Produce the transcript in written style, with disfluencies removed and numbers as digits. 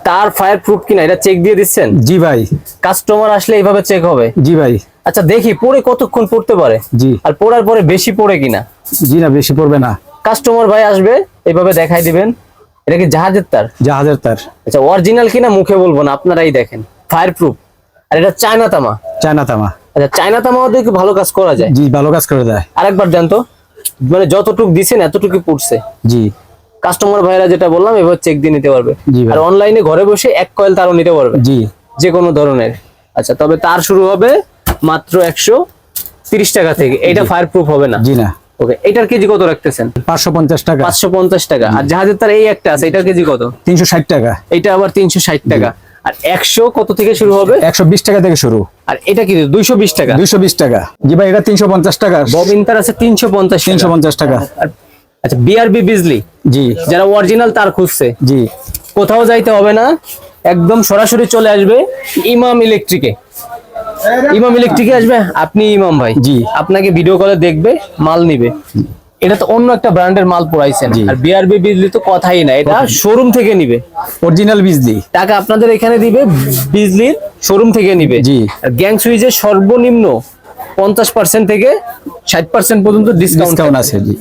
তার fire proof কিনা এটা চেক দিয়ে দিচ্ছেন? জি ভাই। কাস্টমার আসলে এইভাবে চেক হবে? জি ভাই। আচ্ছা দেখি পরে কতক্ষণ পড়তে পারে। জি। আর পড়ার পরে বেশি পড়ে কিনা? জি না, বেশি পড়বে না। কাস্টমার ভাই আসবে এইভাবে দেখাই দিবেন। এটা কি জাহাজের তার? জাহাজের তার। আচ্ছা অরিজিনাল কিনা মুখে বলবো না, আপনারাই দেখেন। Fire proof. আর এটা চায়না তামা? চায়না তামা। আচ্ছা চায়না তামাও দিয়ে কি ভালো কাজ করা যায়? জি, ভালো কাজ করে দেয়। আরেকবার দেন তো, মানে যতটুকু দিছেন এতটুকু পড়ছে। জি। কাস্টমার ভাইরা যেটা বললাম এবার চেক দিয়ে নিতে পারবে। জি ভাই। আর অনলাইনে ঘরে বসে 1 কয়েল তারও নিতে পারবে। জি। যে কোনো ধরনের। আচ্ছা তবে তার শুরু হবে মাত্র 130 টাকা থেকে। এটা ফায়ার প্রুফ হবে না? জি না। ওকে, এটার কেজি কত রাখতেছেন? 550 টাকা। 550 টাকা। আর জাহাজের তার এই একটা আছে, এটার কেজি কত? 360 টাকা। এটা আবার 360 টাকা। আর 100 কত থেকে শুরু হবে? 120 টাকা থেকে শুরু। আর এটা কি 220 টাকা? 220 টাকা। জি ভাই, এটা 350 টাকা। ববিন তার আছে 350 টাকা। 350 টাকা। আচ্ছা বিআরবি বিজলি জি। যারা অরিজিনাল তার খুঁজছে, জি। কোথাও যাইতে হবে না, একদম সরাসরি চলে আসবে ইমাম ইলেকট্রিকে। ইমাম ইলেকট্রিকে আসবে, আপনি ইমাম ভাই। জি। আপনাকে ভিডিও কলে দেখবে, মাল নিবে। এটা তো অন্য একটা ব্র্যান্ডের মাল পড়াইছেন। জি। আর বিআরবি বিজলি তো কথাই না, এটা শোরুম থেকে নিবে। অরিজিনাল বিজলি। টাকা আপনাদের এখানে দিবে, বিজলির শোরুম থেকে নিবে। জি। আর গ্যাং সুইচের সর্বনিম্ন 50% থেকে 60% পর্যন্ত ডিসকাউন্ট ডিসকাউন্ট আছে। জি।